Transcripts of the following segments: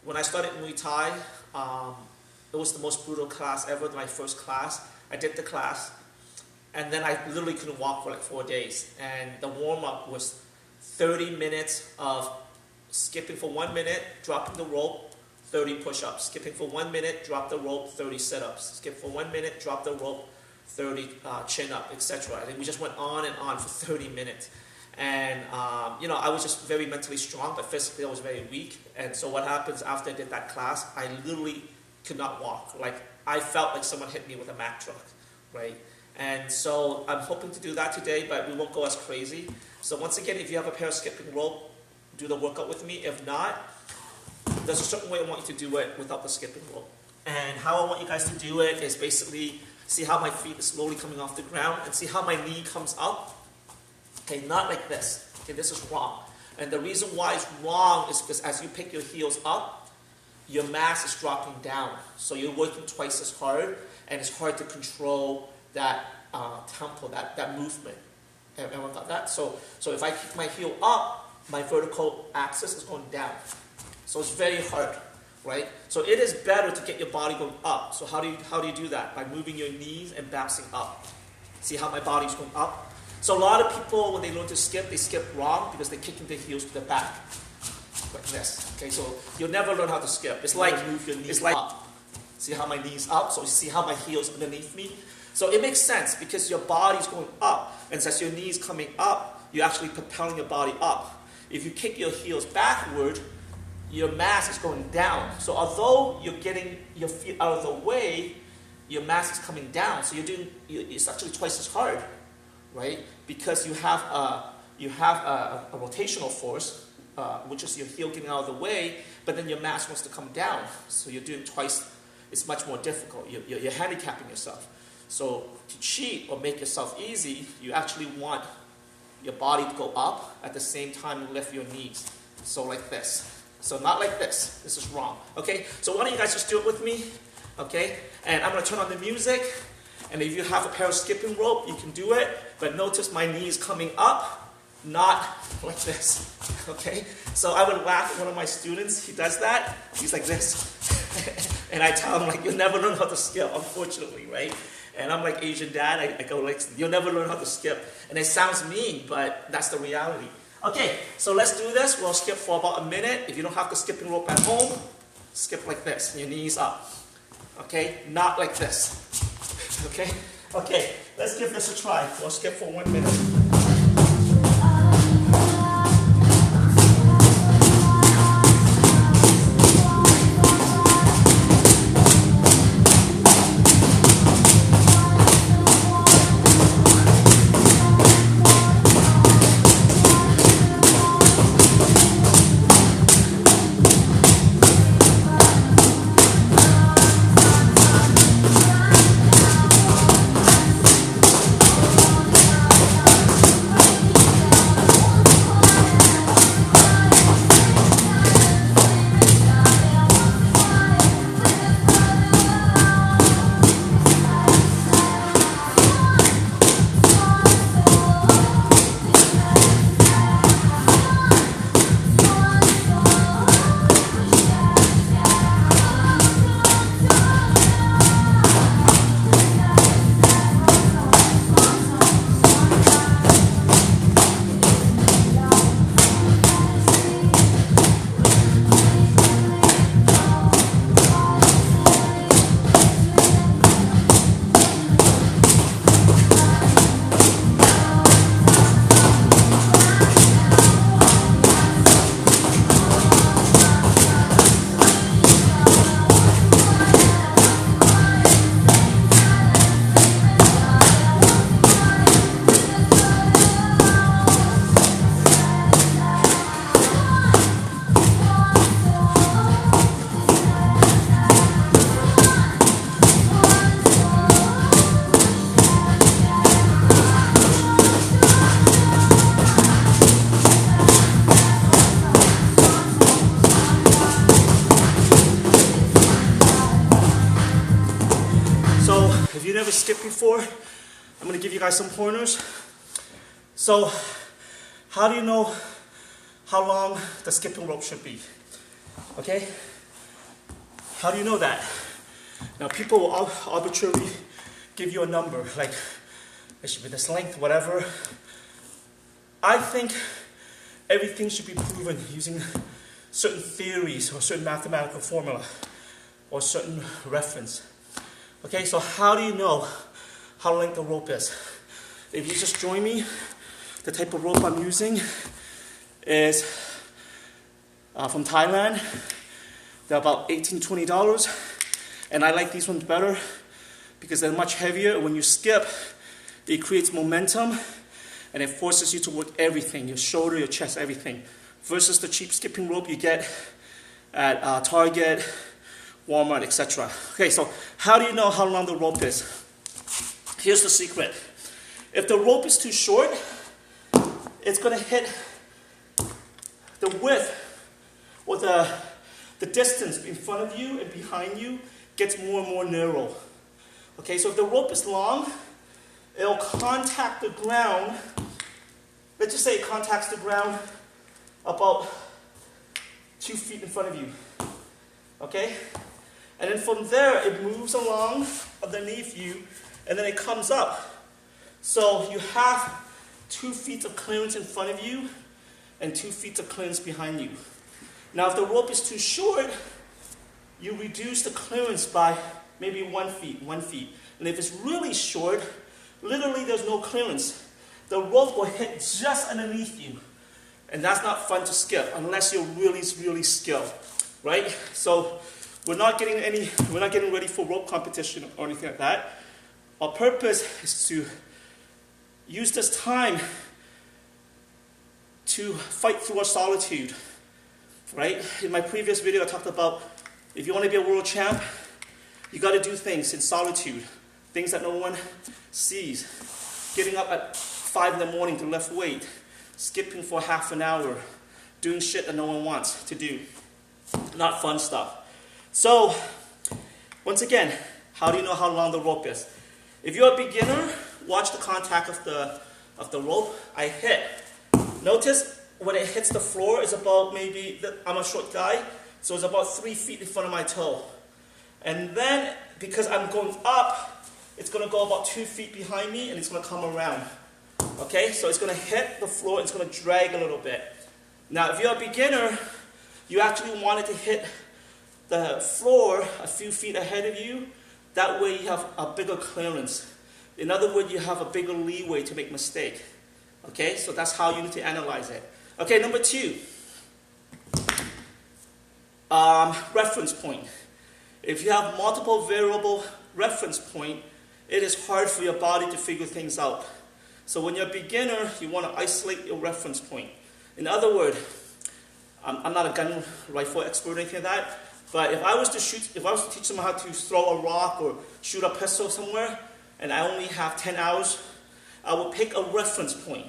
when I started Muay Thai, it was the most brutal class ever, my first class. I did the class, and then I literally couldn't walk for like 4 days. And the warm-up was 30 minutes of skipping for 1 minute, dropping the rope, 30 push-ups. Skipping for 1 minute, drop the rope, 30 sit-ups. Skip for 1 minute, drop the rope, 30 chin-up, etc. And we just went on and on for 30 minutes. And, I was just very mentally strong, but physically I was very weak. And so what happens after I did that class, I literally could not walk. Like, I felt like someone hit me with a Mack truck, right? And so I'm hoping to do that today, but we won't go as crazy. So once again, if you have a pair of skipping rope, do the workout with me. If not, there's a certain way I want you to do it without the skipping rope. And how I want you guys to do it is basically see how my feet are slowly coming off the ground and see how my knee comes up. Okay, not like this. Okay, this is wrong. And the reason why it's wrong is because as you pick your heels up, your mass is dropping down. So you're working twice as hard, and it's hard to control that tempo, that movement. Everyone got that? So if I kick my heel up, my vertical axis is going down. So it's very hard, right? So it is better to get your body going up. So how do you do that? By moving your knees and bouncing up. See how my body's going up? So a lot of people, when they learn to skip, they skip wrong because they're kicking their heels to the back, like this. Okay, so you'll never learn how to skip. It's like move your knees up. See how my knees up? So you see how my heels underneath me? So it makes sense because your body's going up, and since your knees coming up, you're actually propelling your body up. If you kick your heels backward, your mass is going down. So although you're getting your feet out of the way, your mass is coming down. So it's actually twice as hard, right? Because you have a rotational force, which is your heel getting out of the way, but then your mass wants to come down. So you're doing twice. It's much more difficult. You're handicapping yourself. So to cheat or make yourself easy, you actually want your body to go up at the same time you lift your knees. So like this. So not like this. This is wrong. Okay? So why don't you guys just do it with me? Okay? And I'm going to turn on the music. And if you have a pair of skipping rope, you can do it. But notice my knees coming up, not like this. Okay? So I would laugh at one of my students. He does that. He's like this. And I tell him, like, you'll never learn how to skip, unfortunately, right? And I'm like Asian dad. I go like, you'll never learn how to skip. And it sounds mean, but that's the reality. Okay, so let's do this. We'll skip for about a minute. If you don't have the skipping rope at home, skip like this, your knees up. Okay, not like this. Okay, let's give this a try. We'll skip for 1 minute. If you never skipped before, I'm going to give you guys some pointers. So, how do you know how long the skipping rope should be? Okay? How do you know that? Now people will arbitrarily give you a number, like it should be this length, whatever. I think everything should be proven using certain theories or certain mathematical formula or certain reference. Okay, so how do you know how long the rope is? If you just join me, the type of rope I'm using is from Thailand. They're about $18–20, and I like these ones better because they're much heavier. When you skip, it creates momentum and it forces you to work everything, your shoulder, your chest, everything, versus the cheap skipping rope you get at Target, Walmart, etc. Okay, so how do you know how long the rope is? Here's the secret. If the rope is too short, it's going to hit the width or the distance in front of you and behind you gets more and more narrow. Okay, so if the rope is long, it'll contact the ground. Let's just say it contacts the ground about 2 feet in front of you. Okay? And then from there, it moves along underneath you, and then it comes up. So you have 2 feet of clearance in front of you and 2 feet of clearance behind you. Now, if the rope is too short, you reduce the clearance by maybe 1 feet. And if it's really short, literally there's no clearance. The rope will hit just underneath you. And that's not fun to skip unless you're really, really skilled, right? So we're not getting ready for rope competition or anything like that. Our purpose is to use this time to fight through our solitude, right? In my previous video, I talked about if you want to be a world champ, you got to do things in solitude, things that no one sees. Getting up at 5 in the morning to lift weight, skipping for half an hour, doing shit that no one wants to do. Not fun stuff. So, once again, how do you know how long the rope is? If you're a beginner, watch the contact of the rope. I hit. Notice when it hits the floor, it's about I'm a short guy, so it's about 3 feet in front of my toe. And then, because I'm going up, it's going to go about 2 feet behind me, and it's going to come around. Okay, so it's going to hit the floor, and it's going to drag a little bit. Now, if you're a beginner, you actually want it to hit the floor a few feet ahead of you. That way you have a bigger clearance. In other words, you have a bigger leeway to make mistake. Okay, so that's how you need to analyze it. Okay, number 2. Reference point. If you have multiple variable reference point, it is hard for your body to figure things out. So when you're a beginner, you want to isolate your reference point. In other words, I'm not a gun rifle expert or anything like that, but if I was to teach someone how to throw a rock or shoot a pistol somewhere, and I only have 10 hours, I would pick a reference point.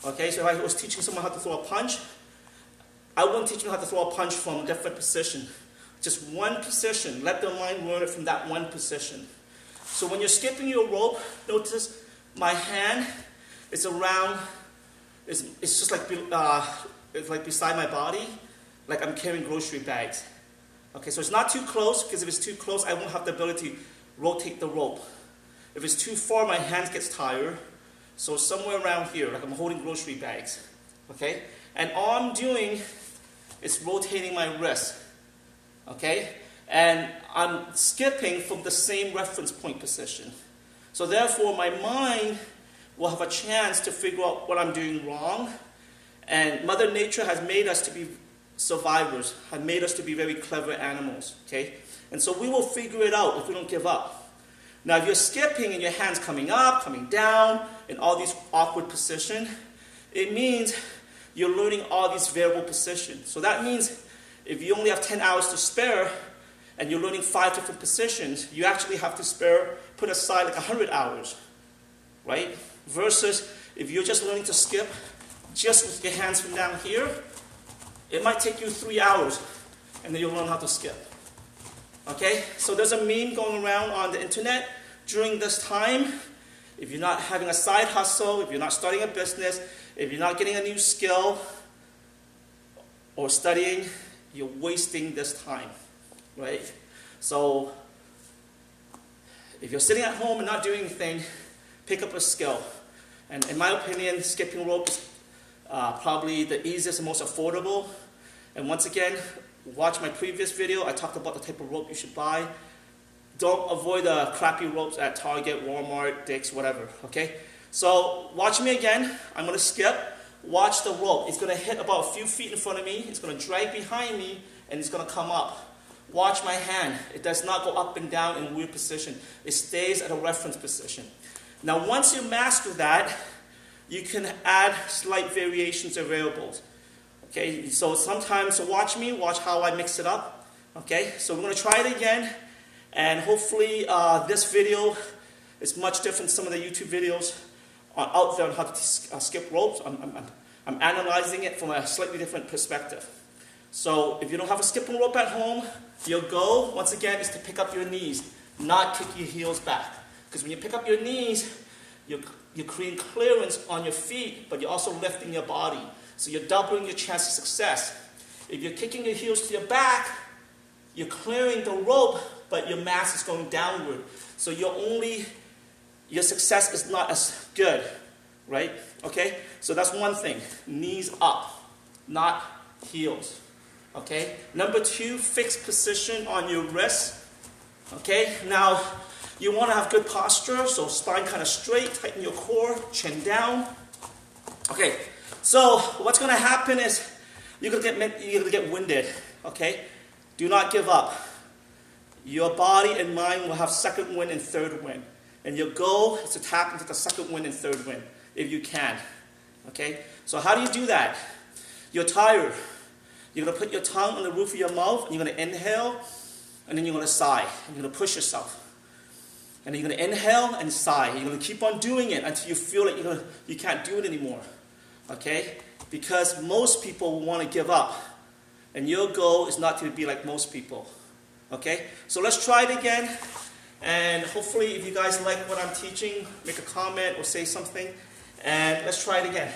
Okay, so if I was teaching someone how to throw a punch, I wouldn't teach them how to throw a punch from a different position. Just one position. Let their mind learn it from that one position. So when you're skipping your rope, notice my hand is around, it's just like, it's like beside my body, like I'm carrying grocery bags. Okay, so it's not too close, because if it's too close, I won't have the ability to rotate the rope. If it's too far, my hands gets tired. So somewhere around here, like I'm holding grocery bags. Okay? And all I'm doing is rotating my wrist. Okay? And I'm skipping from the same reference point position. So therefore, my mind will have a chance to figure out what I'm doing wrong. And Mother Nature has made us to be survivors, has made us to be very clever animals. Okay? And so we will figure it out if we don't give up. Now, if you're skipping and your hand's coming up, coming down, in all these awkward positions, it means you're learning all these variable positions. So that means if you only have 10 hours to spare and you're learning 5 different positions, you actually have to put aside like 100 hours, right? Versus if you're just learning to skip just with your hands from down here, it might take you 3 hours and then you'll learn how to skip. Okay, so there's a meme going around on the internet during this time. If you're not having a side hustle, if you're not starting a business, if you're not getting a new skill or studying, you're wasting this time, right? So if you're sitting at home and not doing anything, pick up a skill. And in my opinion, skipping rope is probably the easiest and most affordable. And once again, watch my previous video. I talked about the type of rope you should buy. Don't avoid the crappy ropes at Target, Walmart, Dick's, whatever, okay? So watch me again. I'm going to skip. Watch the rope. It's going to hit about a few feet in front of me. It's going to drag behind me, and it's going to come up. Watch my hand. It does not go up and down in weird position. It stays at a reference position. Now, once you master that, you can add slight variations or variables. Okay, so watch me, watch how I mix it up. Okay, so we're going to try it again, and hopefully this video is much different than some of the YouTube videos out there on how to skip ropes. I'm analyzing it from a slightly different perspective. So if you don't have a skipping rope at home, your goal, once again, is to pick up your knees, not kick your heels back. Because when you pick up your knees, you're creating clearance on your feet, but you're also lifting your body. So you're doubling your chance of success. If you're kicking your heels to your back, you're clearing the rope, but your mass is going downward. So your success is not as good, right? Okay? So that's one thing. Knees up, not heels. Okay? Number 2, fixed position on your wrists. Okay? Now, you want to have good posture, so spine kind of straight, tighten your core, chin down. Okay, so what's going to happen is you're going to get winded. Okay? Do not give up. Your body and mind will have second wind and third wind. And your goal is to tap into the second wind and third wind, if you can. Okay? So how do you do that? You're tired. You're going to put your tongue on the roof of your mouth, and you're going to inhale, and then you're going to sigh. And you're going to push yourself. And then you're going to inhale and sigh. You're going to keep on doing it until you feel like you can't do it anymore. Okay? Because most people want to give up. And your goal is not to be like most people. Okay? So let's try it again. And hopefully if you guys like what I'm teaching, make a comment or say something. And let's try it again.